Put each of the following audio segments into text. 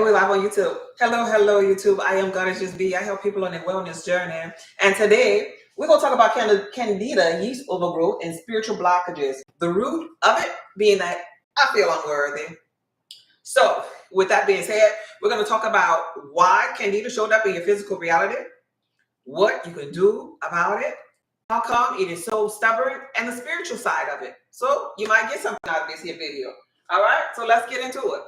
we're live on YouTube. Hello, YouTube. I am Goddess B. I help people on their wellness journey. And today, we're going to talk about Candida Yeast Overgrowth and spiritual blockages. The root of it being that I feel unworthy. So, with that being said, we're going to talk about why Candida showed up in your physical reality, what you can do about it, how come it is so stubborn, and the spiritual side of it. So, you might get something out of this here video. All right, so let's get into it.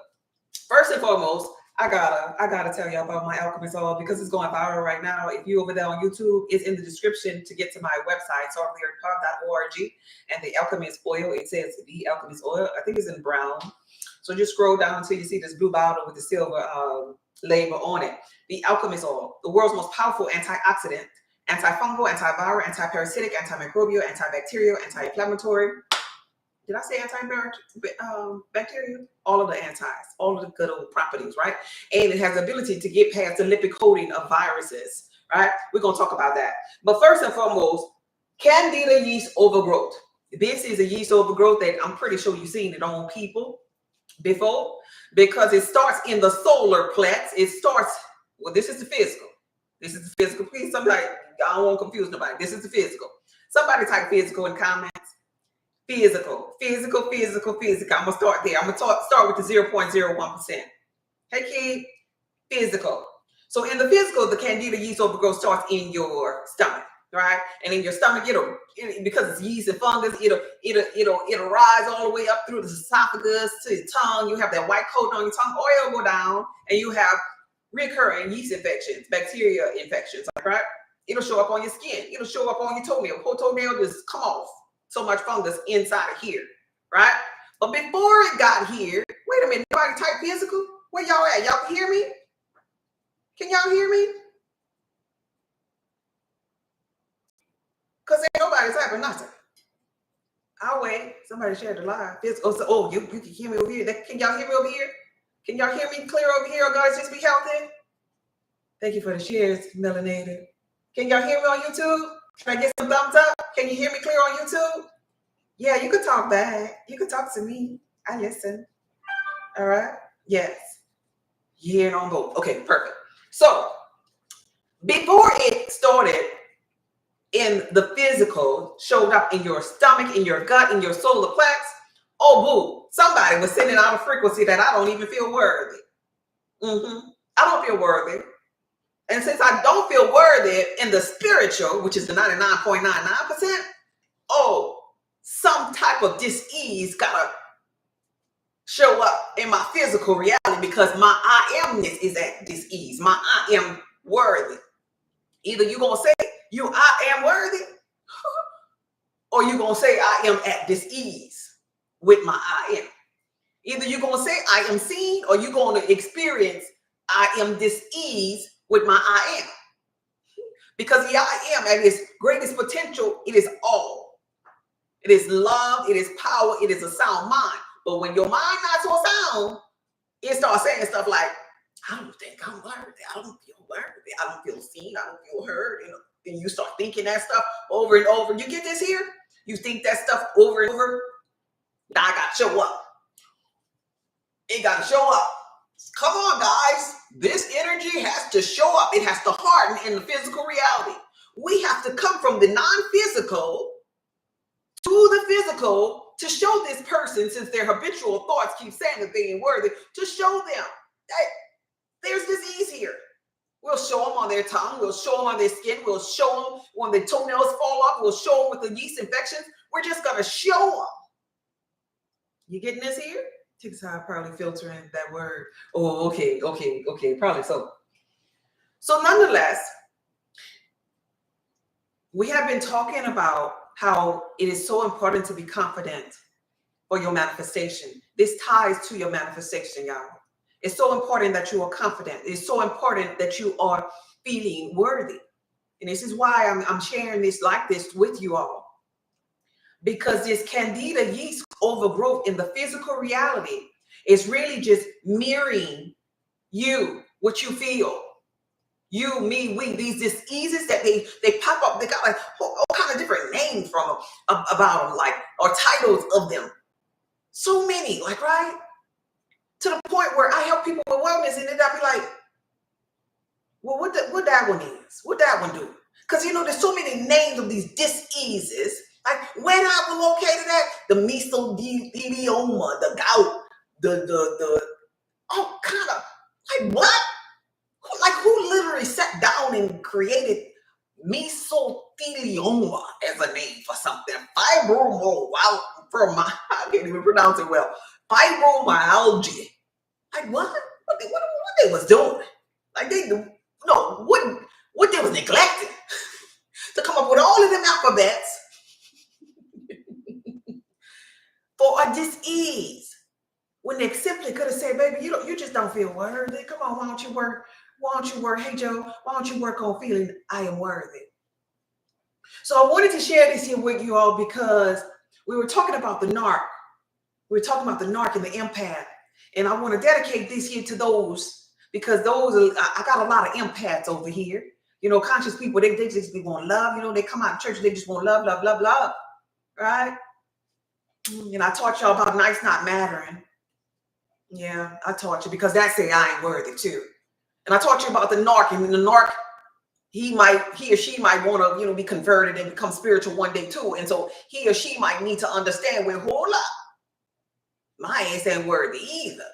First and foremost, I gotta tell you about my alchemist oil because it's going viral right now. If you over there on YouTube, it's in the description to get to my website, sorelyarpod.org, and the alchemist oil. It says the alchemist oil. I think it's in brown. So just scroll down until you see this blue bottle with the silver label on it. The alchemist oil, the world's most powerful antioxidant, antifungal, antiviral, antiparasitic, antimicrobial, antibacterial, anti-inflammatory. Did I say antibacterial? All of the antis, all of the good old properties, right? And it has the ability to get past the lipid coating of viruses, right? We're going to talk about that. But first and foremost, Candida Yeast Overgrowth. This is a yeast overgrowth that I'm pretty sure you've seen it on people before because it starts in the solar plex. It starts, well, this is the physical. This is the physical. Please, somebody, I don't want to confuse nobody. This is the physical. Somebody type physical in comments. Physical. I'm gonna start there. I'm gonna start with the 0.01%. Hey kid, physical. So in the physical, the Candida yeast overgrowth starts in your stomach, right? And in your stomach, because it's yeast and fungus, it'll rise all the way up through the esophagus to your tongue. You have that white coat on your tongue, oil go down, and you have recurring yeast infections, bacteria infections, right? It'll show up on your skin. It'll show up on your toenail. Poor toenail just come off. So much fungus inside of here, right? But before it got here, wait a minute, anybody type physical? Where y'all at? Y'all can hear me? Can y'all hear me? Because ain't nobody typing nothing. I'll wait. Somebody shared the live. Physical. Oh, you can hear me over here. Can y'all hear me over here? Can y'all hear me clear over here? Oh, guys, just be healthy. Thank you for the shares, melanated. Can y'all hear me on YouTube? Can I get some thumbs up? Can you hear me clear on YouTube? Yeah, you can talk back. You can talk to me. I listen. All right? Yes. Yeah, and on both. Okay, perfect. So, before it started in the physical, showed up in your stomach, in your gut, in your solar plex, oh, boo, somebody was sending out a frequency that I don't even feel worthy. I don't feel worthy. And since I don't feel worthy in the spiritual, which is the 99.99%, oh, some type of dis-ease gotta show up in my physical reality because my I amness is at dis-ease. My I am worthy. Either you're gonna say I am worthy, or you're gonna say I am at dis-ease with my I am. Either you're gonna say I am seen, or you're gonna experience I am dis-ease with my I am. Because the I am at its greatest potential, it is all. It is love, it is power, it is a sound mind. But when your mind not so sound, it starts saying stuff like, I don't think I'm worthy. I don't feel worthy. I don't feel seen. I don't feel heard. And you start thinking that stuff over and over. You get this here? You think that stuff over and over. Now I got to show up. It got to show up. Come on, guys. This energy has to show up. It has to harden in the physical reality. We have to come from the non-physical to the physical to show this person, since their habitual thoughts keep saying that they ain't worthy, to show them that there's disease here. We'll show them on their tongue. We'll show them on their skin. We'll show them when the toenails fall off. We'll show them with the yeast infections. We're just going to show them. You getting this here? Takes time probably filtering that word. Oh, okay. Probably so. So nonetheless, we have been talking about how it is so important to be confident for your manifestation. This ties to your manifestation, y'all. It's so important that you are confident. It's so important that you are feeling worthy. And this is why I'm sharing this like this with you all. Because this Candida yeast overgrowth in the physical reality is really just mirroring you, what you feel. You, me, we, these diseases that they pop up. They got like all kind of different names from them, about them, like, or titles of them. So many, like, right? To the point where I help help people with wellness, and then I'll be like, well, what that one is? What that one do? Because there's so many names of these diseases. Like where I was located at, the mesothelioma, the gout, the all kind of like what? Like who literally sat down and created mesothelioma as a name for something? I can't even pronounce it well. Fibromyalgia. Like what? What they was doing? Like they do. No, what they was neglecting to come up with all of them alphabets for a disease when they simply could have said, baby, you just don't feel worthy. Come on, why don't you work? Hey Joe, why don't you work on feeling I am worthy? So I wanted to share this here with you all because we were talking about the narc. We were talking about the narc and the empath. And I want to dedicate this here to those, because I got a lot of empaths over here. Conscious people, they just be want love. They come out of church, they just want love, love, love, love. Right? And I taught y'all about nice not mattering. Yeah, I taught you because that say I ain't worthy too. And I taught you about the narc, and the narc, he or she might want to, be converted and become spiritual one day too. And so he or she might need to understand, well, hold up. My ass ain't worthy either,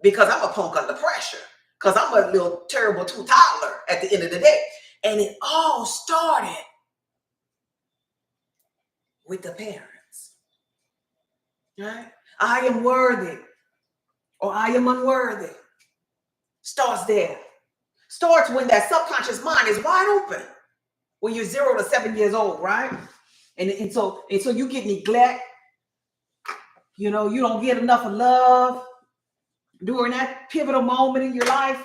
because I'm a punk under pressure, because I'm a little terrible two-toddler at the end of the day. And it all started with the parents. Right? I am worthy or I am unworthy. Starts there. Starts when that subconscious mind is wide open. When you're 0 to 7 years old, right? And so you get neglect. You don't get enough of love during that pivotal moment in your life.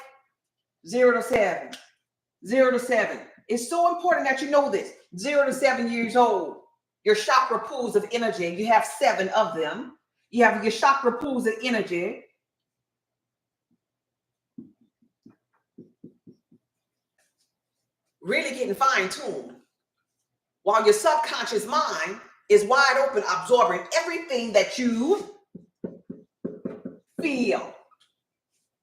0 to 7. 0 to 7. It's so important that you know this. 0 to 7 years old. Your chakra pools of energy. You have 7 of them. You have your chakra pools of energy. Really getting fine-tuned. While your subconscious mind is wide open, absorbing everything that you feel.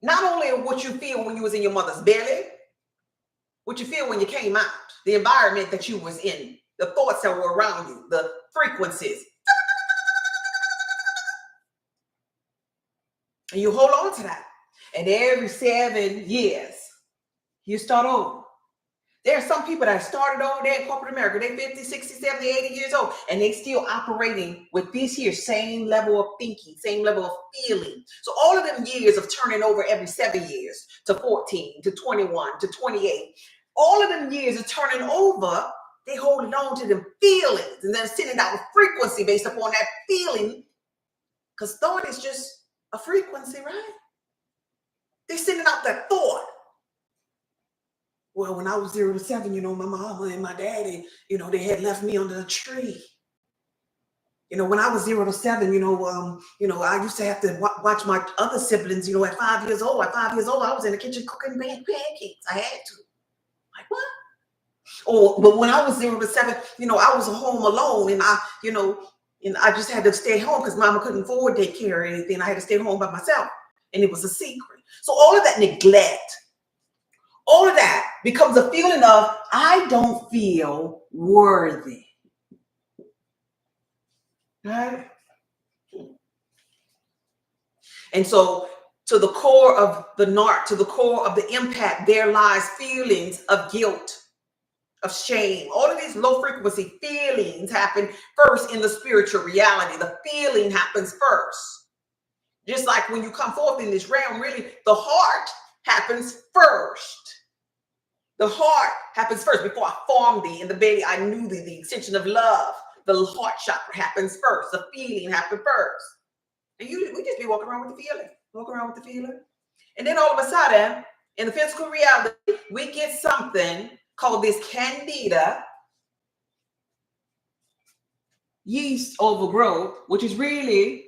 Not only what you feel when you was in your mother's belly, what you feel when you came out, the environment that you was in, the thoughts that were around you, the frequencies. And you hold on to that. And every 7 years, you start over. There are some people that started over there in corporate America. They're 50, 60, 70, 80 years old, and they still operating with this here same level of thinking, same level of feeling. So all of them years of turning over every 7 years to 14, to 21, to 28, all of them years of turning over, they holding on to them feelings and then sending out a frequency based upon that feeling, because thought is just a frequency, right? They're sending out that thought. Well, when I was 0 to 7, my mama and my daddy, they had left me under a tree. When I was 0 to 7, I used to have to watch my other siblings, at 5 years old. At 5 years old, I was in the kitchen cooking pancakes. I had to. Like, what? But when I was 0 to 7, I was home alone, and I just had to stay home because mama couldn't afford daycare or anything. I had to stay home by myself, and it was a secret. So all of that neglect, all of that becomes a feeling of, I don't feel worthy. Right? And so to the core of the narc, to the core of the impact, there lies feelings of guilt, of shame. All of these low frequency feelings happen first in the spiritual reality. The feeling happens first. Just like when you come forth in this realm, really, the heart happens first. The heart happens first. Before I formed thee in the belly, I knew thee, the extension of love. The heart chakra happens first. The feeling happens first. And we just be walking around with the feeling. And then all of a sudden, in the physical reality, we get something called this Candida Yeast Overgrowth, which is really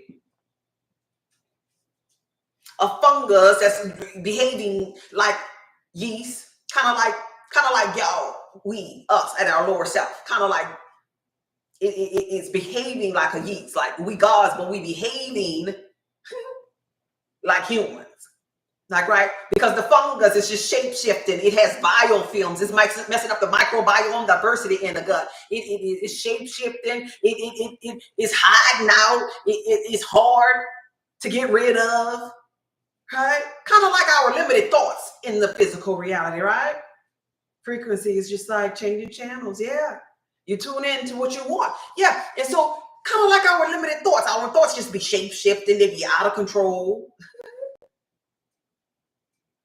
a fungus that's behaving like yeast. Kind of like y'all, us at our lower self, kind of like it's behaving like a yeast, like we gods, but we behaving like humans. Like, right? Because the fungus is just shape shifting. It has biofilms. It's messing up the microbiome diversity in the gut. It's shape shifting. It is hiding out. It's hard to get rid of. Right? Kind of like our limited thoughts in the physical reality, right? Frequency is just like changing channels. Yeah. You tune in to what you want. Yeah. And so, kind of like our limited thoughts. Our thoughts just be shape shifting. They be out of control.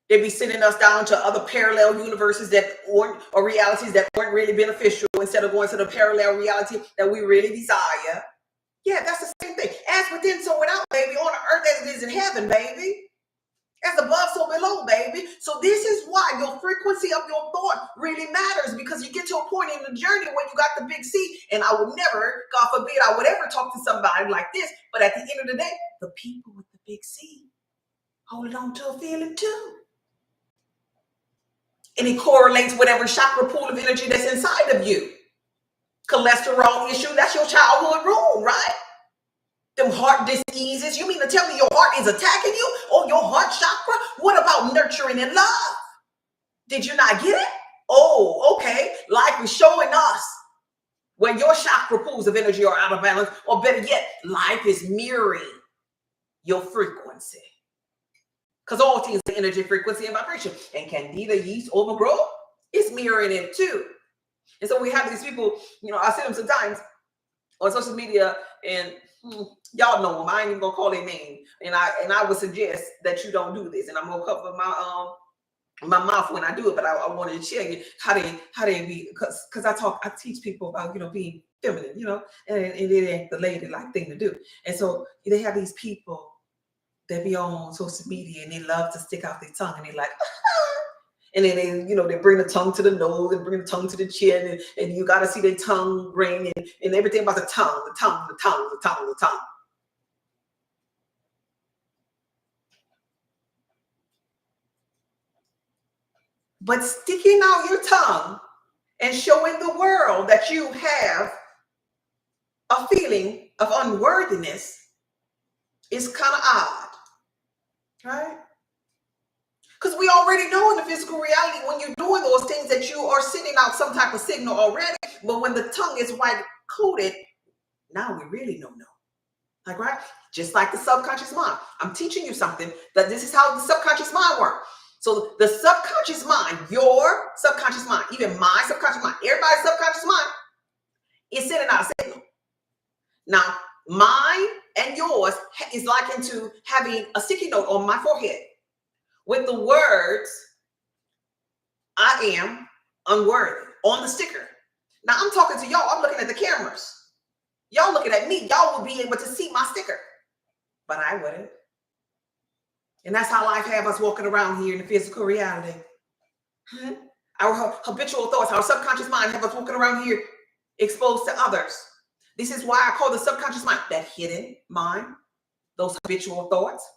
They be sending us down to other parallel universes that weren't, or realities that weren't really beneficial, instead of going to the parallel reality that we really desire. Yeah, that's the same thing. As within, so without, baby. On the earth as it is in heaven, baby. As above, so below, baby. So this is why your frequency of your thought really matters, because you get to a point in the journey when you got the big C, and I would never, God forbid, I would ever talk to somebody like this, but at the end of the day, the people with the big C hold on to a feeling too. And it correlates whatever chakra pool of energy that's inside of you. Cholesterol issue, that's your childhood room, right? Them heart diseases, you mean to tell me your heart is attacking you? Oh, your heart chakra? What about nurturing and love? Did you not get it? Oh, okay. Life is showing us when your chakra pools of energy are out of balance, or better yet, life is mirroring your frequency. Because all things are energy, frequency, and vibration. And Candida Yeast Overgrowth is mirroring it too. And so we have these people, I see them sometimes on social media, and y'all know them. I ain't even gonna call their name. And I would suggest that you don't do this. And I'm gonna cover my mouth when I do it, but I wanted to share you how they be, because I teach people about being feminine, and it ain't the ladylike thing to do. And so they have these people that be on social media, and they love to stick out their tongue, and they like, and then they bring the tongue to the nose and bring the tongue to the chin, and you got to see their tongue ring and everything about the tongue. But sticking out your tongue and showing the world that you have a feeling of unworthiness is kind of odd, right? Because we already know in the physical reality, when you're doing those things, that you are sending out some type of signal already. But when the tongue is white coated, now we really don't know. Like, right? Just like the subconscious mind. I'm teaching you something, that this is how the subconscious mind works. So the subconscious mind, your subconscious mind, even my subconscious mind, everybody's subconscious mind is sending out a signal. Now, mine and yours is likened to having a sticky note on my forehead with the words, I am unworthy, on the sticker. Now I'm talking to y'all. I'm looking at the cameras. Y'all looking at me. Y'all will be able to see my sticker, but I wouldn't. And that's how life have us walking around here in the physical reality. Our habitual thoughts, our subconscious mind have us walking around here exposed to others. This is why I call the subconscious mind that hidden mind, those habitual thoughts,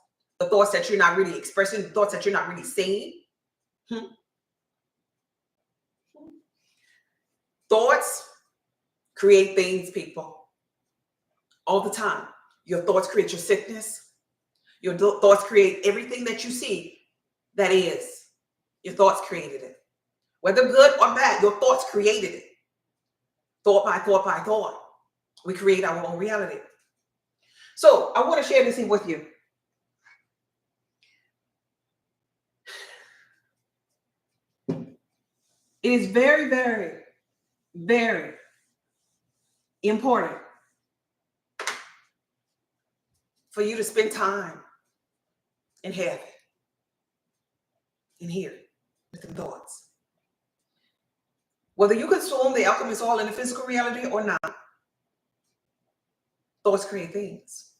the thoughts that you're not really expressing, the thoughts that you're not really saying. Thoughts create things, people, all the time. Your thoughts create your sickness. Your thoughts create everything that you see that is. Your thoughts created it. Whether good or bad, your thoughts created it. Thought by thought by thought. We create our own reality. So I want to share this with you. It is very, very, very important for you to spend time in heaven, in here, with the thoughts. Whether you consume the alchemist oil in the physical reality or not, thoughts create things.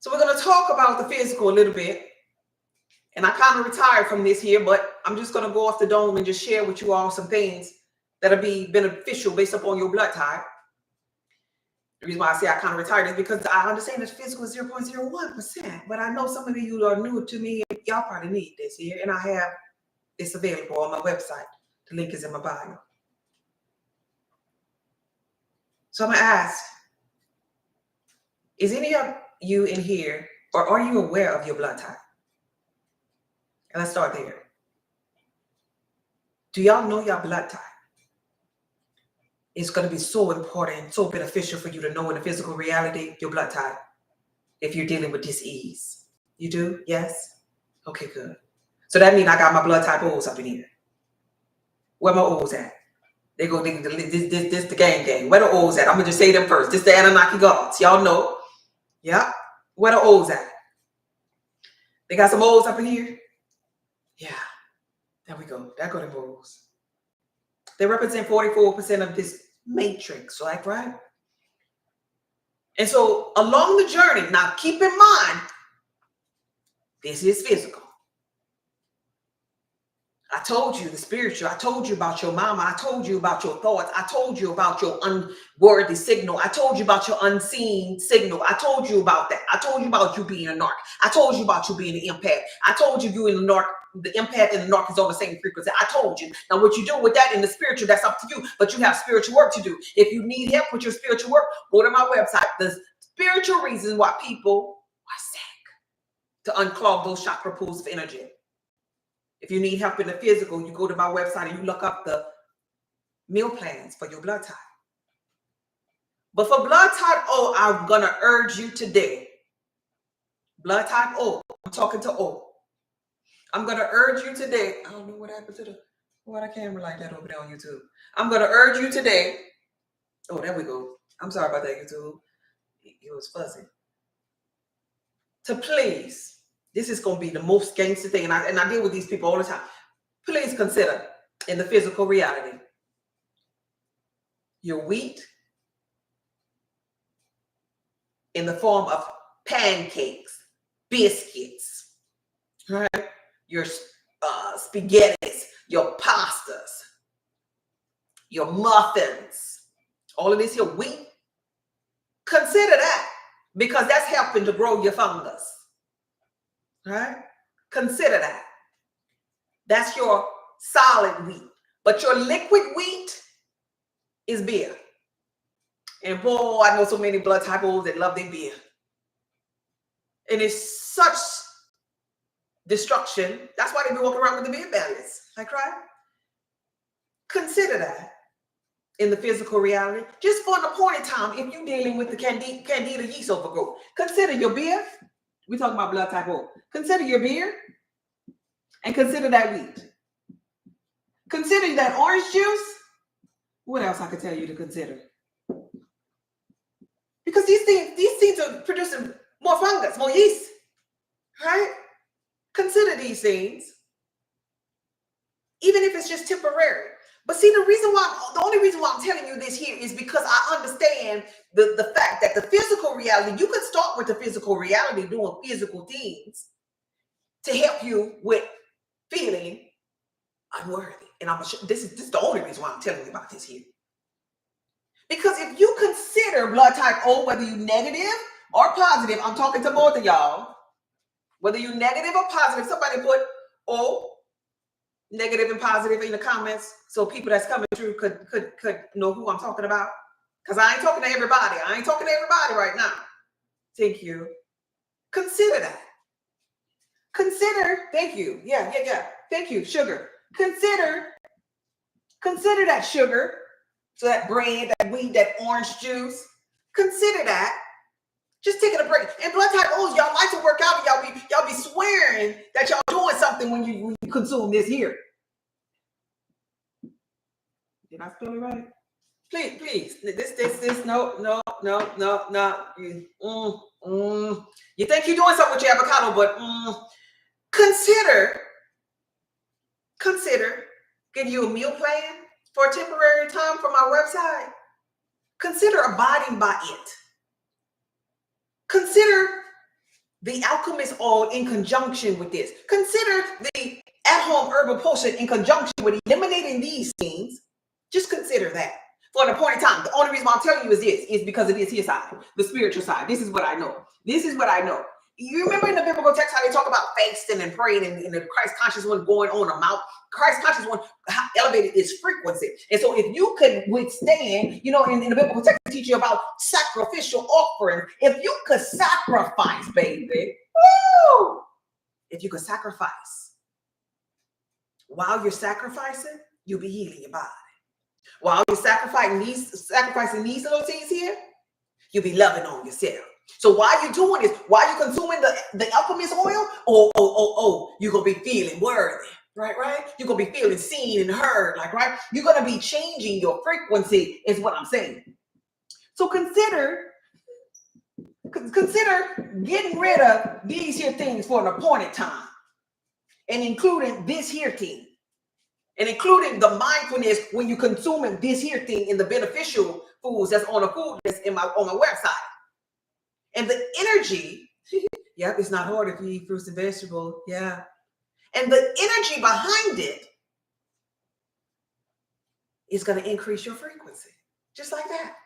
So we're going to talk about the physical a little bit. And I kind of retired from this here, but I'm just going to go off the dome and just share with you all some things that'll be beneficial based upon your blood type. The reason why I say I kind of retired is because I understand that physical is 0.01%, but I know some of you are new to me. Y'all probably need this here, and I have this available on my website. The link is in my bio. So I'm going to ask, is any of you in here, or are you aware of your blood type? let's start there. Do y'all know your blood type? It's going to be so important, so beneficial for you to know in the physical reality, your blood type, if you're dealing with dis-ease. You do? Yes? Okay, good. So that means I got my blood type O's up in here. Where my O's at? They go, this the gang. Where the O's at? I'm going to just say them first. This the Anunnaki gods. Y'all know. Yeah. Where the O's at? They got some O's up in here? Yeah. There we go. There go the O's. They represent 44% of this matrix, like, right? And so along the journey, now keep in mind, this is physical. I told you the spiritual. I told you about your mama. I told you about your thoughts. I told you about your unworthy signal. I told you about your unseen signal. I told you about that. I told you about you being a narc. I told you about you being an empath. I told you you and the narc, the empath and the narc is on the same frequency. I told you. Now what you do with that in the spiritual, that's up to you. But you have spiritual work to do. If you need help with your spiritual work, go to my website. The spiritual reasons why people are sick, to unclog those chakra pools of energy. If you need help in the physical, you go to my website and you look up the meal plans for your blood type. But for blood type O, I'm going to urge you today. Blood type O, I'm talking to O. I'm going to urge you today. I don't know what happened to the camera like that over there on YouTube. I'm going to urge you today. Oh, there we go. I'm sorry about that, YouTube. It was fuzzy. To please. This is going to be the most gangster thing. And I deal with these people all the time. Please consider in the physical reality, your wheat in the form of pancakes, biscuits, right? Your spaghettis, your pastas, your muffins, all of this, your wheat. Consider that because that's helping to grow your fungus. Right? Consider that. That's your solid wheat. But your liquid wheat is beer. And boy, I know so many blood type O's that love their beer. And it's such destruction. That's why they be walking around with the beer bellies. Like, right? Consider that in the physical reality. Just for an appointed time, if you're dealing with the Candida Yeast Overgrowth, consider your beer. We're talking about blood type O. Consider your beer and consider that wheat. Consider that orange juice. What else I could tell you to consider? Because these things are producing more fungus, more yeast, right? Consider these things, even if it's just temporary. But see, the only reason why I'm telling you this here is because I understand the fact that the physical reality, you can start with the physical reality doing physical things to help you with feeling unworthy. And this is the only reason why I'm telling you about this here. Because if you consider blood type O, whether you're negative or positive, I'm talking to both of y'all, whether you're negative or positive, somebody put O, negative and positive in the comments so people that's coming through could know who I'm talking about. Because I ain't talking to everybody. I ain't talking to everybody right now. Thank you. Consider that. Consider, thank you. Yeah. Thank you, sugar. Consider that sugar. So that bread, that wheat, that orange juice. Consider that. Just taking a break. And blood type O's, y'all like to work out, and y'all be swearing that y'all doing something when you consume this here. Did I spell it right? Please. This. No. You think you're doing something with your avocado, but consider. Give you a meal plan for a temporary time from our website. Consider abiding by it. Consider the alchemist oil in conjunction with this. Consider the at-home herbal potion in conjunction with eliminating these things. Just consider that for an appointed time. The only reason why I'm telling you is because it is his side, the spiritual side. This is what I know. You remember in the biblical text how they talk about fasting and praying and the Christ conscious one going on a mount. Christ conscious one elevated its frequency. And so if you could withstand, in the biblical text, teach you about sacrificial offering. If you could sacrifice, baby, woo! If you could sacrifice while you're sacrificing, you'll be healing your body. While you're sacrificing these little things here, you'll be loving on yourself. So while you're doing this, while you're consuming the alchemist oil, you're going to be feeling worthy, right? You're going to be feeling seen and heard, right? You're going to be changing your frequency is what I'm saying. So consider getting rid of these here things for an appointed time, and including this here thing, and including the mindfulness when you're consuming this here thing in the beneficial foods that's on a food list on my website. And the energy, yep, it's not hard if you eat fruits and vegetables, yeah. And the energy behind it is going to increase your frequency, just like that.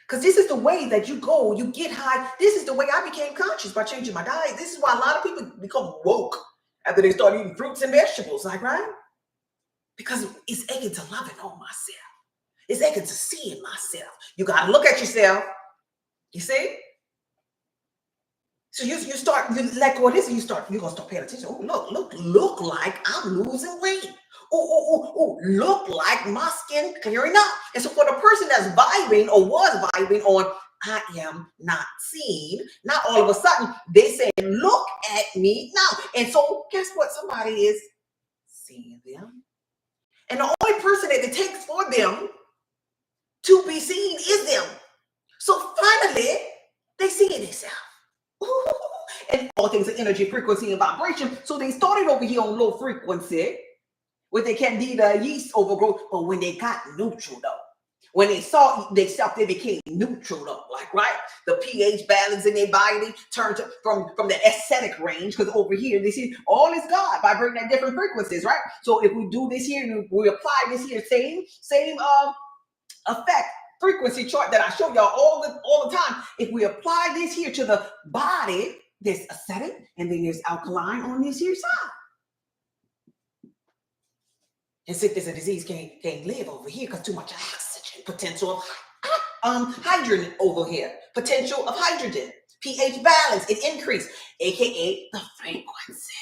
Because this is the way that you go, you get high. This is the way I became conscious by changing my diet. This is why a lot of people become woke after they start eating fruits and vegetables, right? Because it's aching to love it on myself. It's aching to see in myself. You got to look at yourself. You see? So you let go of this, and you're gonna start paying attention. Oh, look like I'm losing weight. Oh, look like my skin clearing up. And so for the person that's vibing or was vibing on, I am not seen. Now all of a sudden they say, look at me now. And so guess what? Somebody is seeing them. And the only person that it takes for them to be seen is them. So finally, they see it themselves. And all things are energy, frequency, and vibration. So they started over here on low frequency with their Candida Yeast Overgrowth. But when they got neutral, though, when they saw themselves, they became neutral, though. Right? The pH balance in their body turned to, from the aesthetic range, because over here, they see all is God vibrating at different frequencies, right? So if we do this here, we apply this here, same effect. Frequency chart that I show y'all all the time. If we apply this here to the body, there's acidic and then there's alkaline on this here side. And sickness and disease can't live over here because too much oxygen. Potential of hydrogen over here. Potential of hydrogen. pH balance, it increased, aka the frequency.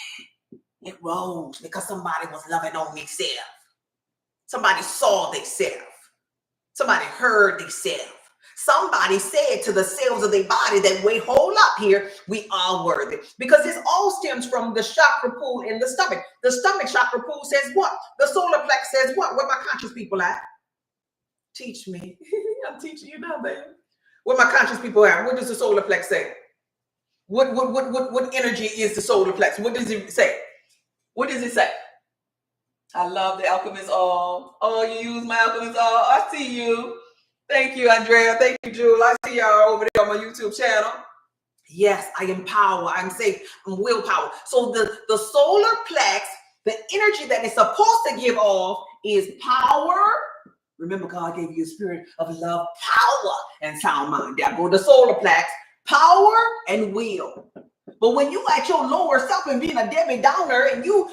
It rose because somebody was loving on themselves. Somebody saw themselves. Somebody heard themselves. Somebody said to the cells of their body that, wait, hold up here, we are worthy. Because this all stems from the chakra pool in the stomach. The stomach chakra pool says what? The solar plex says what? Where my conscious people at? Teach me. I'm teaching you now, baby. Where my conscious people at? What does the solar plex say? What energy is the solar plex? What does it say? What does it say? I love the alchemist all. Oh, you use my alchemist all. I see you. Thank you, Andrea. Thank you, Jewel. I see y'all over there on my YouTube channel. Yes, I am power. I'm safe. I'm willpower. So the solar plex, the energy that it's supposed to give off is power. Remember, God gave you a spirit of love, power, and sound mind. There go the solar plex, power and will. But when you at your lower self and being a Debbie Downer, and you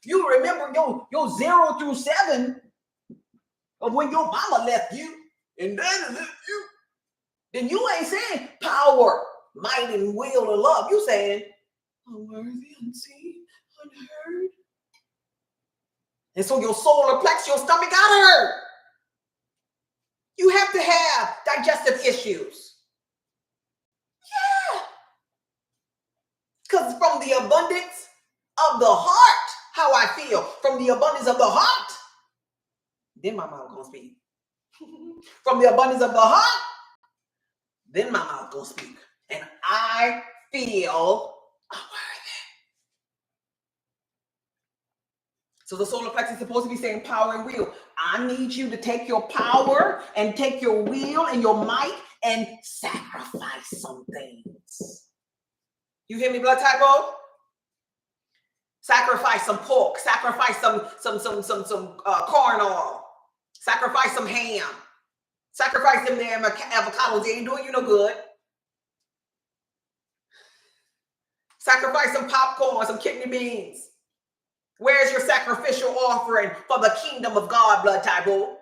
remember your 0 through 7 of when your mama left you and daddy left you, then you ain't saying power, might, and will to love. You saying unworthy, unseen, unheard. And so your solar plex, your stomach got hurt. You have to have digestive issues. Yeah. Because from the abundance of the heart, how I feel, from the abundance of the heart, then my mouth gonna speak. From the abundance of the heart, then my mouth gonna speak. And I feel unworthy. So the solar plex is supposed to be saying power and will. I need you to take your power and take your will and your might and sacrifice some things. You hear me, blood type O? Sacrifice some pork. Sacrifice some corn oil. Sacrifice some ham. Sacrifice them damn avocados. They ain't doing you no good. Sacrifice some popcorn, some kidney beans. Where's your sacrificial offering for the kingdom of God, blood type O?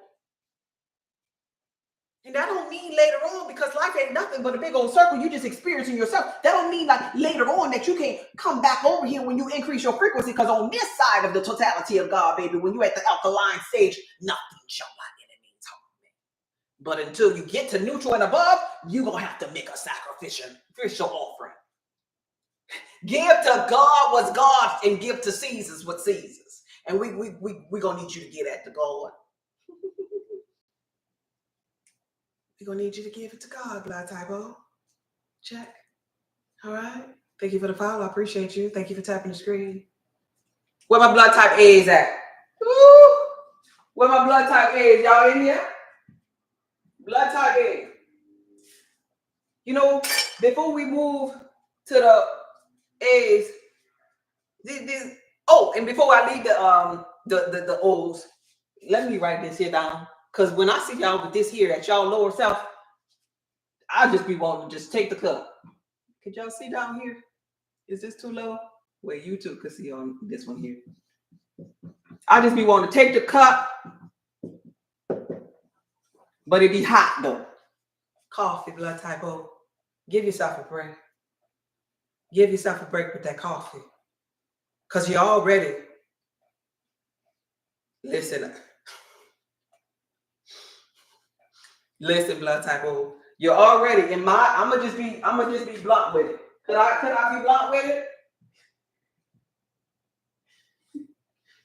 And that don't mean later on, because life ain't nothing but a big old circle. You just experiencing yourself. That don't mean like later on that you can't come back over here when you increase your frequency. Because on this side of the totality of God, baby, when you're at the alkaline stage, nothing shall by any means harm me. But until you get to neutral and above, you're going to have to make a sacrificial offering. Give to God what's God's and give to Caesar's what Caesar's. And we're going to need you to get at the God. We're going to need you to give it to God, blood type O. Check. All right. Thank you for the follow. I appreciate you. Thank you for tapping the screen. Where my blood type A is at? Woo! Where my blood type A is? Y'all in here? Blood type A. You know, before we move to the A's, and before I leave the O's, let me write this here down. Because when I see y'all with this here at y'all lower self, I'll just be wanting to just take the cup. Could y'all see down here? Is this too low? Well, you two could see on this one here. I just be wanting to take the cup, but it be hot though. Coffee, blood type O. Give yourself a break. Give yourself a break with that coffee. Because you're already, listen, blood type O. You're already in my, I'm gonna just be blunt with it. Could I be blunt with it?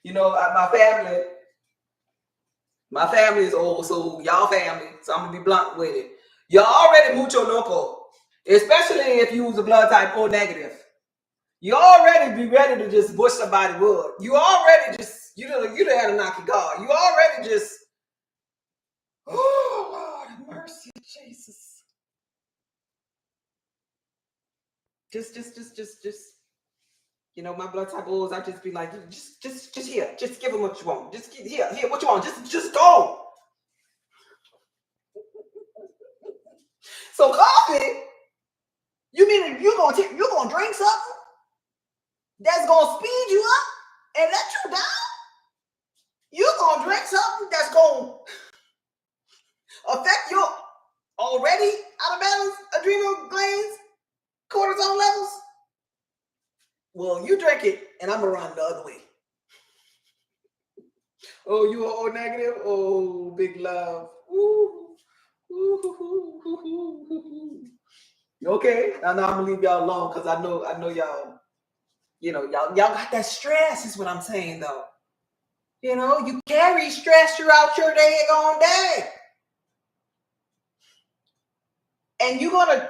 You know, my family is old, so y'all family, so I'm gonna be blunt with it. You're already mucho loco, especially if you use a blood type O negative. You already be ready to just bush somebody wood. You already just, you done had a knock your guard. You already just, oh Lord have mercy, Jesus. Just, you know, my blood type O's, I just be like, just here, just give them what you want. Just here, what you want. Just go. So coffee, you mean you're gonna drink something that's gonna speed you up and let you down? You're gonna drink something that's gonna affect your already out of balance adrenal glands, cortisol levels? Well, you drink it, and I'm gonna run the other way. Oh, you are O negative? Oh, big love. Ooh. Okay, now I'm gonna leave y'all alone because I know y'all. You know, y'all got that stress. Is what I'm saying though. You know, you carry stress throughout your day. And you're gonna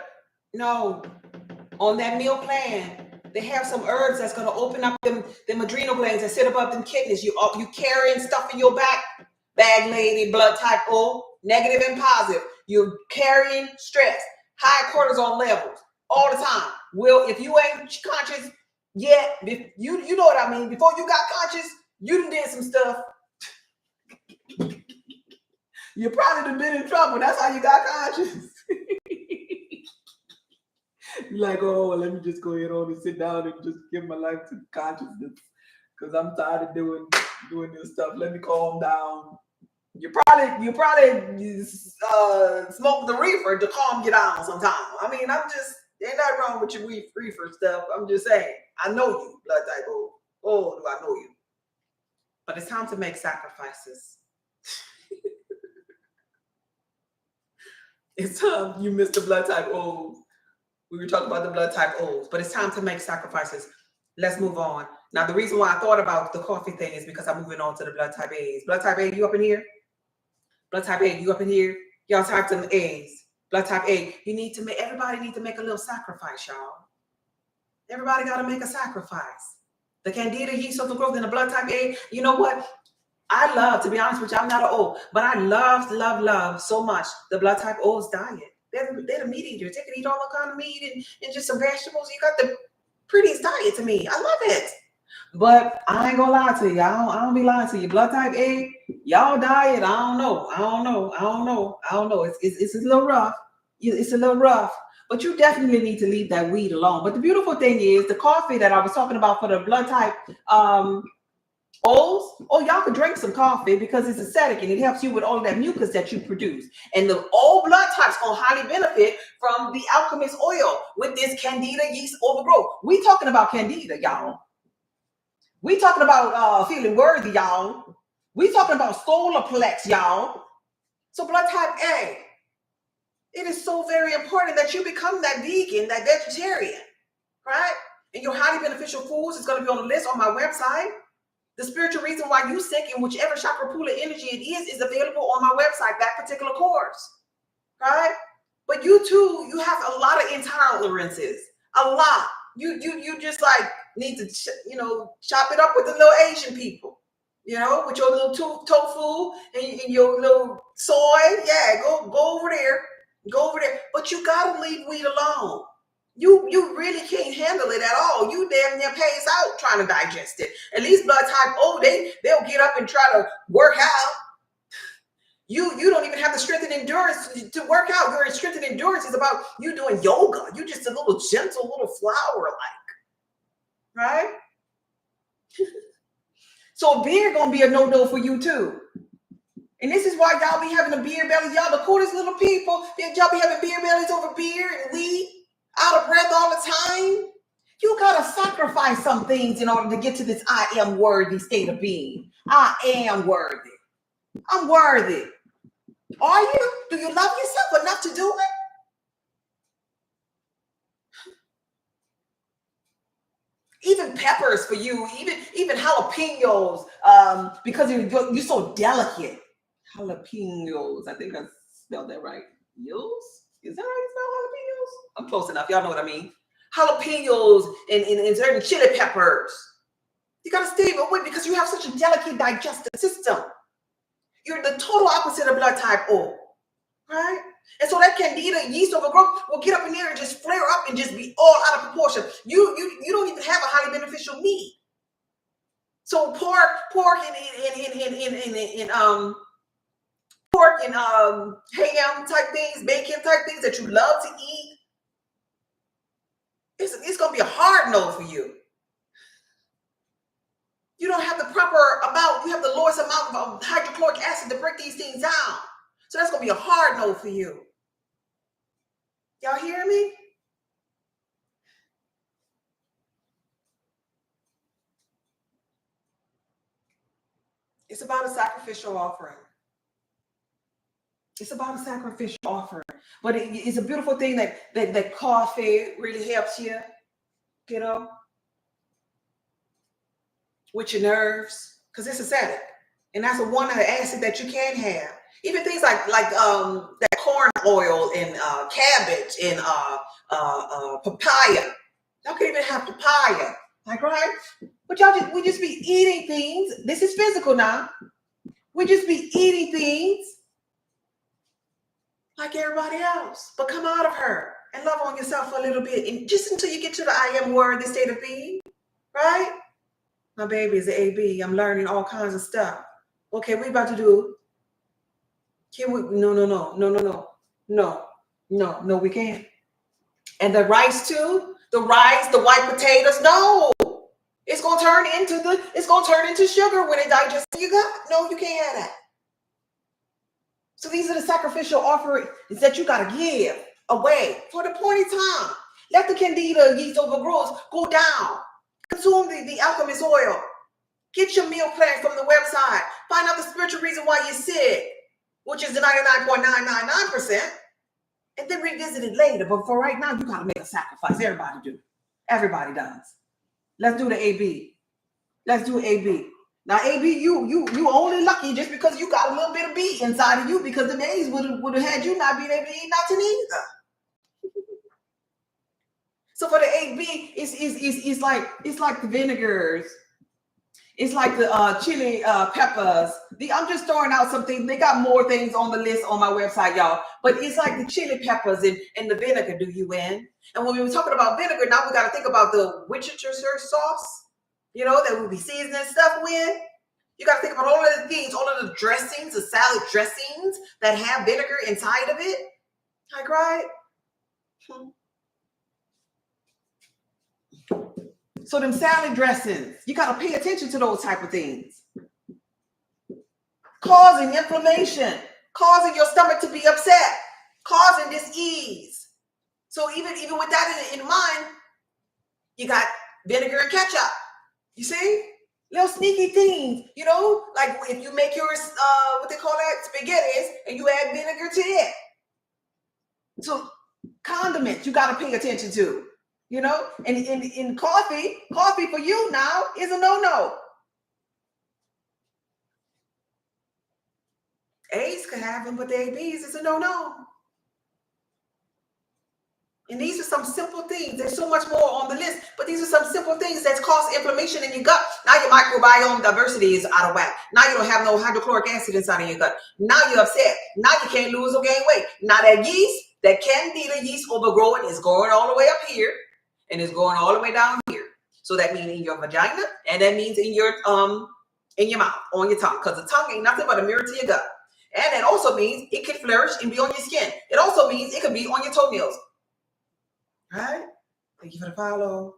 on that meal plan, they have some herbs that's gonna open up them adrenal glands that sit above them kidneys. You carrying stuff in your bag lady, blood type O, negative and positive. You're carrying stress, high cortisol levels all the time. Well, if you ain't conscious yet, you know what I mean. Before you got conscious, you done did some stuff. You probably done been in trouble. That's how you got conscious. You're like, oh, let me just go ahead on and sit down and just give my life to consciousness because I'm tired of doing this stuff. Let me calm down. You probably smoke the reefer to calm you down sometimes. I mean, ain't nothing wrong with your reefer stuff. I'm just saying, I know you, blood type O. Oh, do I know you? But it's time to make sacrifices. It's time. You missed the blood type O. We were talking about the blood type O's, but it's time to make sacrifices. Let's move on. Now, the reason why I thought about the coffee thing is because I'm moving on to the blood type A's. Blood type A, you up in here? Blood type A, you up in here? Y'all type some A's. Blood type A, everybody need to make a little sacrifice, y'all. Everybody got to make a sacrifice. The Candida Yeast Overgrowth and the blood type A, you know what? I love, to be honest with you, I'm not an O, but I love so much the blood type O's diet. They're the meat eaters. They can eat all the kind of meat and just some vegetables. You got the prettiest diet to me. I love it. But I ain't gonna lie to you. I don't be lying to you. Blood type A, y'all diet, I don't know. It's a little rough. It's a little rough. But you definitely need to leave that weed alone. But the beautiful thing is the coffee that I was talking about for the blood type O's? Oh, y'all can drink some coffee because it's acidic and it helps you with all of that mucus that you produce. And the all blood types gonna highly benefit from the alchemist oil with this Candida Yeast Overgrowth. We talking about Candida, y'all. We talking about feeling worthy, y'all. We talking about solar plex, y'all. So blood type A, it is so very important that you become that vegan, that vegetarian, right? And your highly beneficial foods is going to be on the list on my website. The spiritual reason why you sick in whichever chakra pool of energy it is available on my website, that particular course, right? But you too, you have a lot of intolerances, a lot. You just like need to, chop it up with the little Asian people, with your little tofu and your little soy. Yeah, go over there, But you gotta leave weed alone. You really can't handle it at all. You damn near pays out trying to digest it. At least blood type O, they'll get up and try to work out. You don't even have the strength and endurance to work out. Your strength and endurance is about you doing yoga. You're just a little gentle little flower-like, right? So beer gonna be a no-no for you too. And this is why y'all be having a beer belly. Y'all the coolest little people. Y'all be having beer bellies over beer and weed, out of breath all the time. You gotta sacrifice some things in order to get to this I am worthy state of being. I am worthy. I'm worthy. Are you? Do you love yourself enough to do it? Even peppers for you, even jalapenos, because you're so delicate. Jalapenos, I think I spelled that right. Is that how you spell jalapenos? I'm close enough. Y'all know what I mean. Jalapenos and certain chili peppers. You gotta stay away because you have such a delicate digestive system. You're the total opposite of blood type O, right? And so that Candida Yeast Overgrowth will get up in there and just flare up and just be all out of proportion. You don't even have a highly beneficial meat. So pork and ham type things, bacon type things that you love to eat, it's gonna be a hard no for you. You don't have the proper amount. You have the lowest amount of hydrochloric acid to break these things down. So that's going to be a hard no for you. Y'all hear me? It's about a sacrificial offering. It's about a sacrificial offering. But it's a beautiful thing that coffee really helps you, with your nerves, because it's acidic. And that's one of the acid that you can have. Even things like that corn oil and cabbage and papaya. Y'all can even have papaya, like, right? But we just be eating things. This is physical now. We just be eating things like everybody else. But come out of her and love on yourself for a little bit, and just until you get to the I am worthy state of being, right? My baby is an AB. I'm learning all kinds of stuff. Okay, we about to do. Can we? No, we can't. And the rice too. The rice, the white potatoes. No, it's gonna turn into sugar when it digests in your gut. No, you can't have that. So these are the sacrificial offerings that you gotta give away for the appointed time. Let the Candida Yeast Overgrowth go down. Consume the alchemist oil. Get your meal plan from the website. Find out the spiritual reason why you're sick, which is the 99.999%, and then revisit it later. But for right now, you gotta make a sacrifice. Everybody do. Everybody does. Let's do the AB. Let's do AB. Now, AB, you only lucky just because you got a little bit of B inside of you, because the A's would have had you not being able to eat nothing either. So for the AB, it's like the vinegars. It's like the chili peppers. I'm just throwing out some things. They got more things on the list on my website, y'all. But it's like the chili peppers and the vinegar do you in. And when we were talking about vinegar, now we got to think about the Worcestershire sauce, that we'll be seasoning stuff with. You got to think about all of the things, all of the dressings, the salad dressings that have vinegar inside of it. Like, right? So them salad dressings, you got to pay attention to those type of things. Causing inflammation, causing your stomach to be upset, causing dis-ease. So even with that in mind, you got vinegar and ketchup. You see? Little sneaky things, you know, like if you make yours, what they call that, spaghettis, and you add vinegar to it. So condiments you got to pay attention to, you know, and in coffee for you now is a no-no. A's could have them, but the AB's is a no-no. And these are some simple things. There's so much more on the list, but these are some simple things that cause inflammation in your gut. Now your microbiome diversity is out of whack. Now you don't have no hydrochloric acid inside of your gut. Now you're upset. Now you can't lose or gain weight. Now that yeast, that Candida yeast overgrowth is going all the way up here and it's going all the way down here. So that means in your vagina and that means in your mouth, on your tongue, because the tongue ain't nothing but a mirror to your gut. And that also means it can flourish and be on your skin. It also means it can be on your toenails. Right? Thank you for the follow.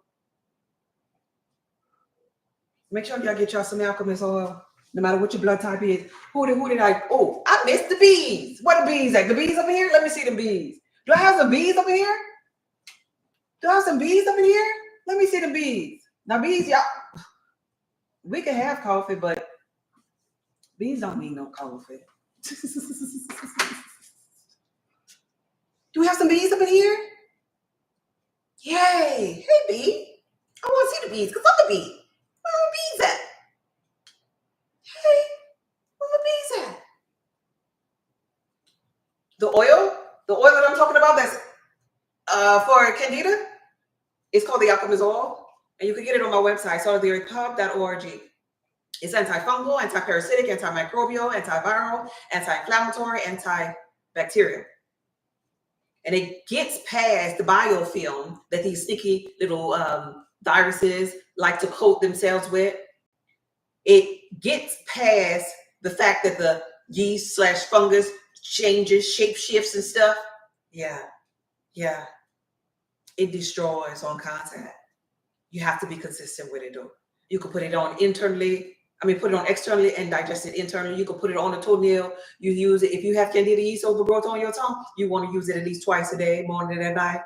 Make sure y'all get y'all some alchemist oil, no matter what your blood type is. Who did I? Oh, I missed the bees. What the bees at? The bees up in here? Let me see the bees. Do I have some bees up in here? Do I have some bees up in here? Let me see the bees. Now, bees, y'all, we can have coffee, but bees don't need no coffee. Do we have some bees up in here? Yay! Hey, bee. I want to see the bees because I'm a bee. Where are the bees at? Hey, where are the bees at? The oil that I'm talking about that's for Candida, it's called the alchemist oil. And you can get it on my website, solidarypub.org. It's antifungal, antiparasitic, antimicrobial, antiviral, anti-inflammatory, antibacterial. And it gets past the biofilm that these sticky little viruses like to coat themselves with. It gets past the fact that the yeast / fungus changes, shape shifts and stuff. Yeah. It destroys on contact. You have to be consistent with it though. You can put it on put it on externally and digest it internally. You can put it on a toenail. You use it. If you have Candida yeast overgrowth on your tongue, you want to use it at least twice a day, morning and at night.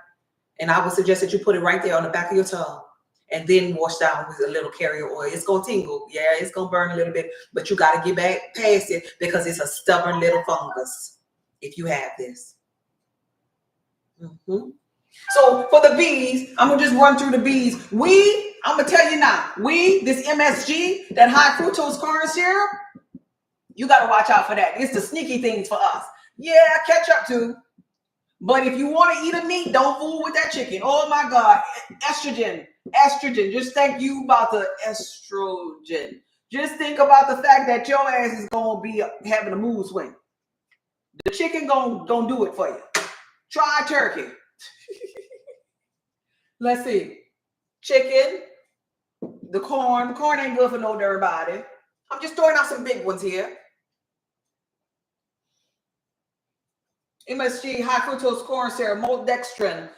And I would suggest that you put it right there on the back of your tongue and then wash down with a little carrier oil. It's going to tingle. Yeah, it's going to burn a little bit, but you got to get back past it because it's a stubborn little fungus if you have this. So for the bees, I'm going to just run through the bees. I'm going to tell you now, this MSG, that high fructose corn syrup, you got to watch out for that. It's the sneaky things for us. Yeah, ketchup too. But if you want to eat a meat, don't fool with that chicken. Oh my God. Estrogen. Just think you about the estrogen. Just think about the fact that your ass is going to be having a mood swing. The chicken going to do it for you. Try turkey. Let's see. Chicken. The corn. The corn ain't good for no dirty body. I'm just throwing out some big ones here. MSG, high fructose corn syrup, maltodextrin,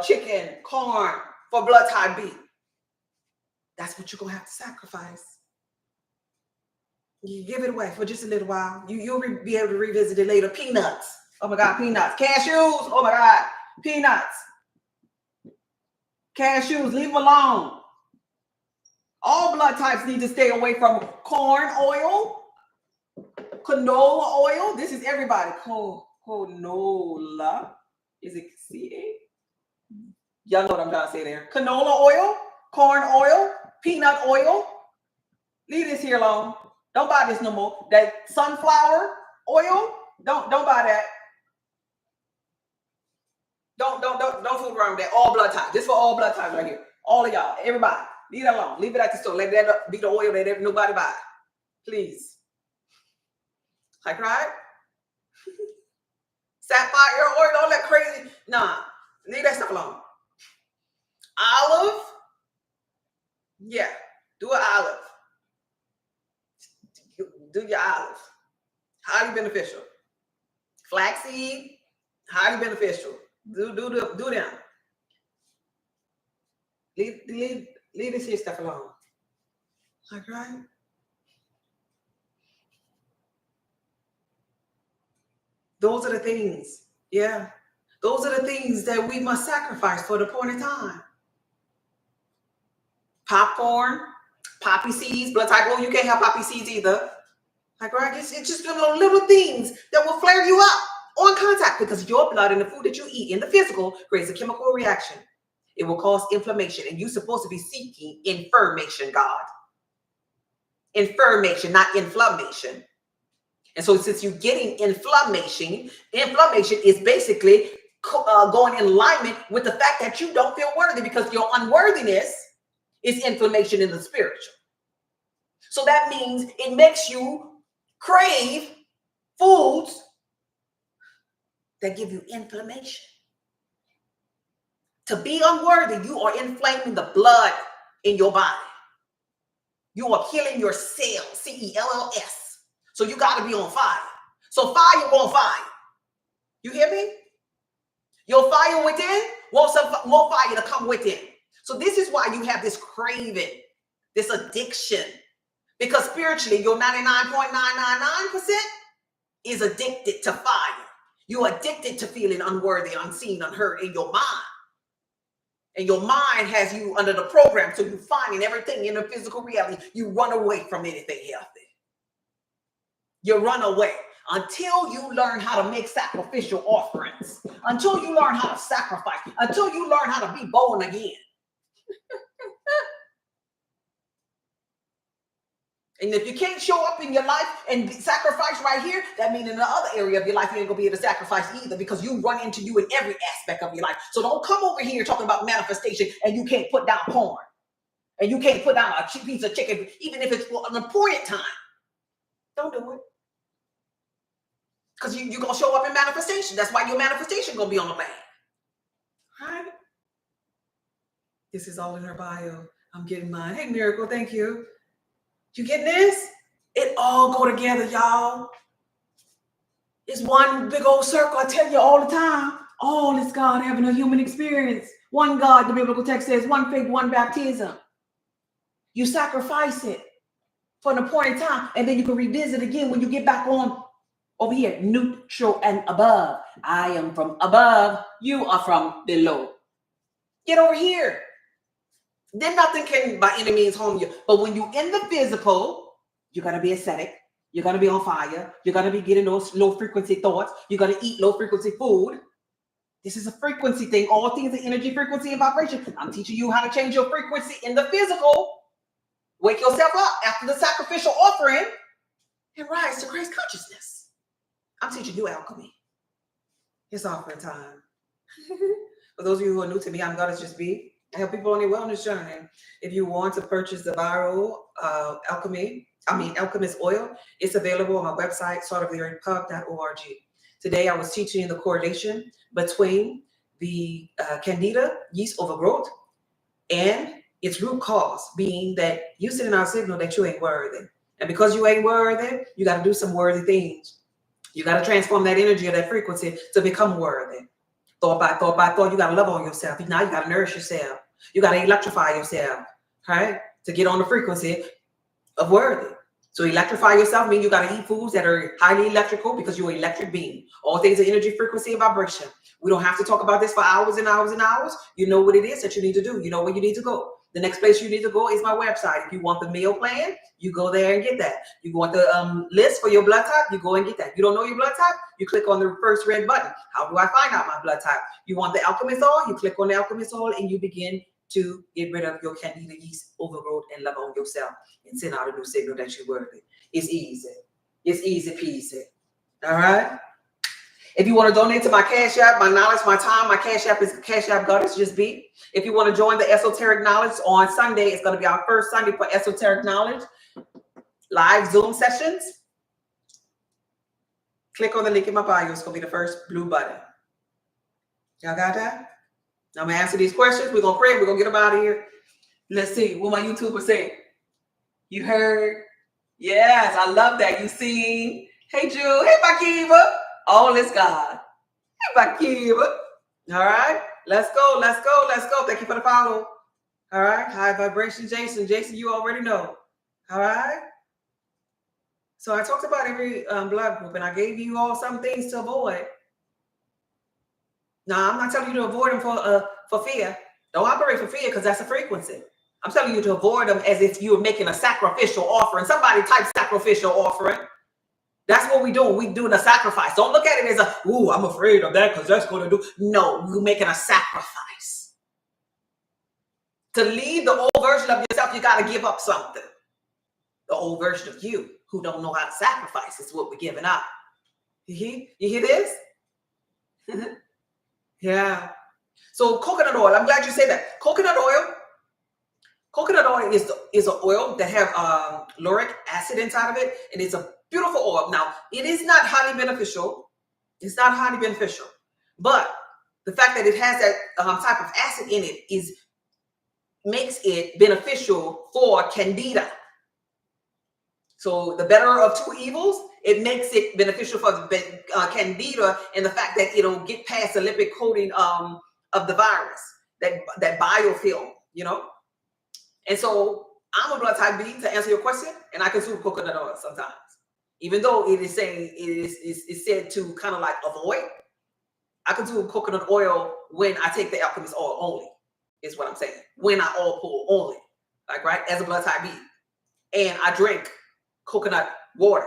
chicken, corn for blood type B. That's what you're going to have to sacrifice. You give it away for just a little while. You'll be able to revisit it later. Peanuts. Oh my God, peanuts. Cashews. Oh my God, peanuts. Cashews, leave them alone. All blood types need to stay away from corn oil, canola oil. This is everybody. Canola. Is it CA? Y'all know what I'm trying to say there. Canola oil, corn oil, peanut oil. Leave this here alone. Don't buy this no more. That sunflower oil, don't buy that. Don't fool around with that. All blood types. This for all blood types right here. All of y'all, everybody. Leave it alone. Leave it at the store. Let that be the oil that nobody buy. Please. Like, right? Sapphire oil, all that crazy. Nah. Leave that stuff alone. Olive. Yeah. Do an olive. Do your olive. Highly beneficial. Flaxseed. Highly beneficial. Do them. Leave Leave this here stuff alone. Like, right? Those are the things. Yeah. Those are the things that we must sacrifice for the appointed time. Popcorn, poppy seeds, blood type. Oh, you can't have poppy seeds either. Like, right? It's just little things that will flare you up on contact, because your blood and the food that you eat in the physical creates a chemical reaction. It will cause inflammation, and you're supposed to be seeking information, God. Information, not inflammation. And so since you're getting inflammation is basically going in alignment with the fact that you don't feel worthy, because your unworthiness is inflammation in the spiritual. So that means it makes you crave foods that give you inflammation. To be unworthy, you are inflaming the blood in your body. You are killing your cells, cells. So you got to be on fire. So fire won't fire. You hear me? Your fire within wants some more fire to come within. So this is why you have this craving, this addiction. Because spiritually, your 99.999% is addicted to fire. You're addicted to feeling unworthy, unseen, unheard in your mind. And your mind has you under the program, so you finding everything in the physical reality. You run away from anything healthy. You run away until you learn how to make sacrificial offerings, until you learn how to sacrifice, until you learn how to be born again. And if you can't show up in your life and sacrifice right here, that means in the other area of your life, you ain't gonna be able to sacrifice either, because you run into you in every aspect of your life. So don't come over here talking about manifestation and you can't put down porn. And you can't put down a piece of chicken, even if it's for an appointed time. Don't do it. Because you're gonna show up in manifestation. That's why your manifestation gonna be on the back. Right? This is all in her bio. I'm getting mine. Hey, Miracle, thank you. You getting this? It all go together, y'all. It's one big old circle. I tell you all the time. All is God having a human experience. One God, the biblical text says, one faith, one baptism. You sacrifice it for an appointed time, and then you can revisit again when you get back on over here, neutral and above. I am from above. You are from below. Get over here. Then nothing can by any means harm you. But when you're in the physical, you're going to be ascetic. You're going to be on fire. You're going to be getting those low frequency thoughts. You're going to eat low frequency food. This is a frequency thing. All things are energy, frequency, and vibration. I'm teaching you how to change your frequency in the physical. Wake yourself up after the sacrificial offering and rise to Christ consciousness. I'm teaching you alchemy. It's offering time. For those of you who are new to me, I'm Goddess Just Be. I help people on their wellness journey. If you want to purchase the viral alchemist oil, it's available on my website, sartoftheearthpub.org. Today, I was teaching the correlation between the Candida Yeast Overgrowth and its root cause being that you sending out a signal that you ain't worthy. And because you ain't worthy, you got to do some worthy things. You got to transform that energy or that frequency to become worthy. Thought by thought, you got to love on yourself. Now you got to nourish yourself. You got to electrify yourself, right? To get on the frequency of worthy. So electrify yourself means you got to eat foods that are highly electrical, because you're an electric being. All things are energy, frequency, and vibration. We don't have to talk about this for hours and hours and hours. You know what it is that you need to do. You know where you need to go. The next place you need to go is my website. If you want the meal plan, you go there and get that. You want the list for your blood type, you go and get that. You don't know your blood type, you click on the first red button. How do I find out my blood type? You want the alchemist oil, you click on the alchemist oil, and you begin to get rid of your Candida Yeast Overgrowth and love on yourself and send out a new signal that you're worthy. It's easy. It's easy peasy. All right? If you want to donate to my Cash App, my knowledge, my time, my Cash App is Cash App Goddess Just Be. If you want to join the Esoteric Knowledge on Sunday, it's going to be our first Sunday for Esoteric Knowledge. Live Zoom sessions. Click on the link in my bio. It's going to be the first blue button. Y'all got that? Now I'm going to answer these questions. We're going to pray. We're going to get them out of here. Let's see what my YouTuber say. You heard? Yes, I love that. You seen? Hey, Jude. Hey, Bakiva. All is God. Hey, Bakiva. All right. Let's go. Let's go. Let's go. Thank you for the follow. All right. High vibration, Jason. Jason, you already know. All right. So I talked about every blood group, and I gave you all some things to avoid. Now, I'm not telling you to avoid them for fear. Don't operate for fear, because that's a frequency. I'm telling you to avoid them as if you were making a sacrificial offering. Somebody type sacrificial offering. That's what we're doing. We're doing a sacrifice. Don't look at it as I'm afraid of that because that's going to do. No, you're making a sacrifice. To leave the old version of yourself, you got to give up something. The old version of you who don't know how to sacrifice is what we're giving up. You hear this? Yeah. So coconut oil, I'm glad you said that. Coconut oil is an oil that have lauric acid inside of it, and it's a beautiful oil. Now, it is not highly beneficial. It's not highly beneficial, but the fact that it has that type of acid in it makes it beneficial for Candida. So the better of two evils, it makes it beneficial for the Candida, and the fact that it'll get past the lipid coating of the virus, that biofilm, you know. And so I'm a blood type B, to answer your question, and I consume coconut oil sometimes, even though it is saying is said to kind of like avoid. I consume coconut oil when I take the alchemist oil only, is what I'm saying. When I oil pull only, like, right, as a blood type B, and I drink coconut water.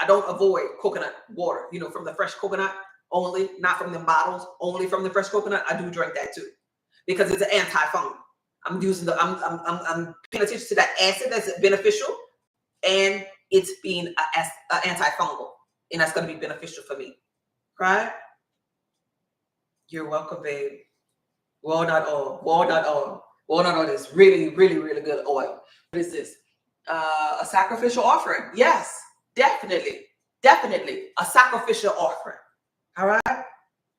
I don't avoid coconut water, you know, from the fresh coconut only, not from the bottles, only from the fresh coconut. I do drink that too, because it's an antifungal. I'm paying attention to that acid that's beneficial, and it's being an antifungal, and that's going to be beneficial for me, right? You're welcome, babe. Walnut oil. Walnut oil is really, really, really good oil. What is this? A sacrificial offering. Yes, definitely a sacrificial offering. All right.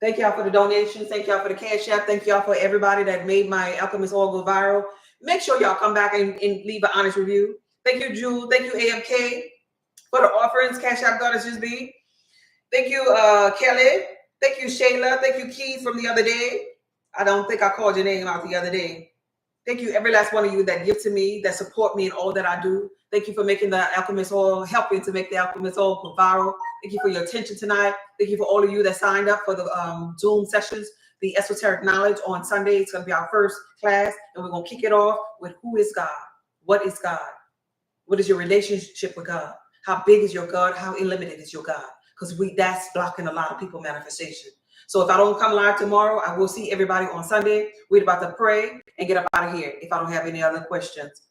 Thank y'all for the donations. Thank y'all for the cash app. Thank y'all for everybody that made my alchemist oil go viral. Make sure y'all come back and leave an honest review. Thank you, Jewel. Thank you, AMK, for the offerings. Cash app goddess just be. Thank you, Kelly. Thank you, Shayla. Thank you, Keith, from the other day. I don't think I called your name out the other day. Thank you, every last one of you that give to me, that support me in all that I do. Thank you for making the alchemist oil, helping to make the alchemist oil go viral. Thank you for your attention tonight. Thank you for all of you that signed up for the Zoom sessions, the Esoteric Knowledge on Sunday. It's going to be our first class, and we're going to kick it off with who is God? What is God? What is your relationship with God? How big is your God? How unlimited is your God? Because that's blocking a lot of people manifestation. So if I don't come live tomorrow, I will see everybody on Sunday. We're about to pray and get up out of here if I don't have any other questions.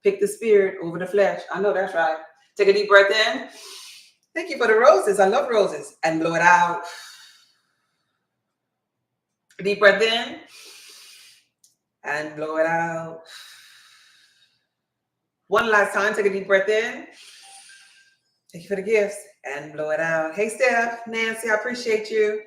Pick the spirit over the flesh. I know that's right. Take a deep breath in. Thank you for the roses. I love roses. And blow it out. Deep breath in. And blow it out. One last time. Take a deep breath in. Thank you for the gifts. And blow it out. Hey, Steph, Nancy, I appreciate you.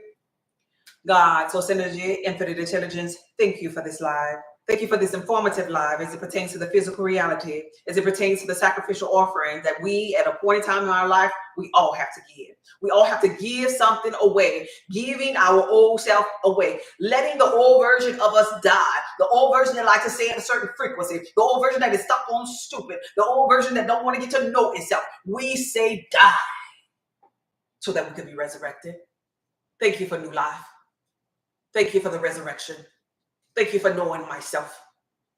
God, source energy, infinite intelligence, thank you for this live. Thank you for this informative live as it pertains to the physical reality, as it pertains to the sacrificial offering that we, at a point in time in our life, we all have to give. We all have to give something away, giving our old self away, letting the old version of us die, the old version that likes to stay at a certain frequency, the old version that is stuck on stupid, the old version that don't want to get to know itself. We say die so that we can be resurrected. Thank you for new life. Thank you for the resurrection. Thank you for knowing myself.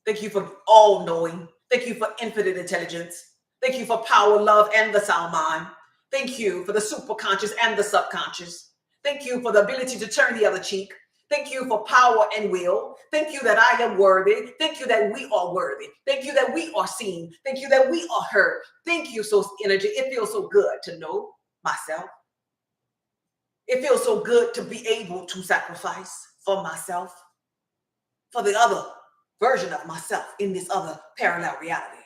Thank you for all knowing. Thank you for infinite intelligence. Thank you for power, love, and the sound mind. Thank you for the superconscious and the subconscious. Thank you for the ability to turn the other cheek. Thank you for power and will. Thank you that I am worthy. Thank you that we are worthy. Thank you that we are seen. Thank you that we are heard. Thank you, Source Energy. It feels so good to know myself. It feels so good to be able to sacrifice for myself, for the other version of myself in this other parallel reality.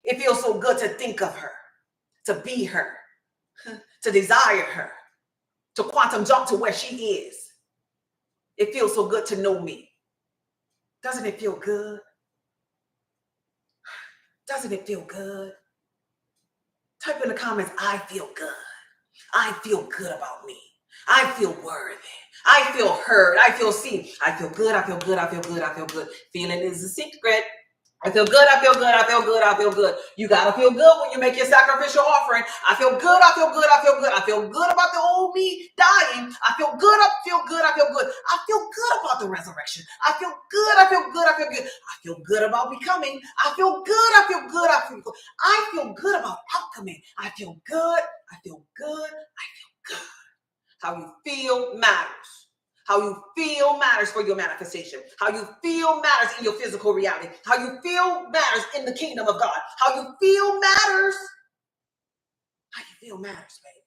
It feels so good to think of her, to be her, to desire her, to quantum jump to where she is. It feels so good to know me. Doesn't it feel good? Doesn't it feel good? Type in the comments, I feel good. I feel good about me. I feel worthy. I feel heard. I feel seen. I feel good. I feel good. I feel good. I feel good. Feeling is the secret. I feel good, I feel good, I feel good, I feel good. You gotta feel good when you make your sacrificial offering. I feel good, I feel good, I feel good. I feel good about the old me dying. I feel good, I feel good, I feel good. I feel good about the resurrection. I feel good, I feel good, I feel good. I feel good about becoming. I feel good, I feel good, I feel good. I feel good about alchemy. I feel good, I feel good, I feel good. How you feel matters. How you feel matters for your manifestation. How you feel matters in your physical reality. How you feel matters in the kingdom of God. How you feel matters. How you feel matters, baby.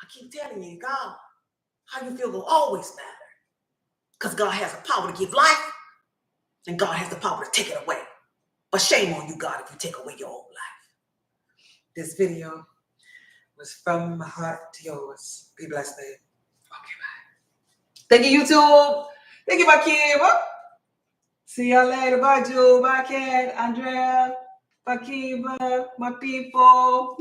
I keep telling you, God, how you feel will always matter. Because God has the power to give life, and God has the power to take it away. But shame on you, God, if you take away your own life. This video was from my heart to yours. Be blessed, babe. Okay, bye. Thank you, YouTube. Thank you, my kid. See y'all later. Bye, Jewel. Bye, Kat, Andrea, Fakiva, my people.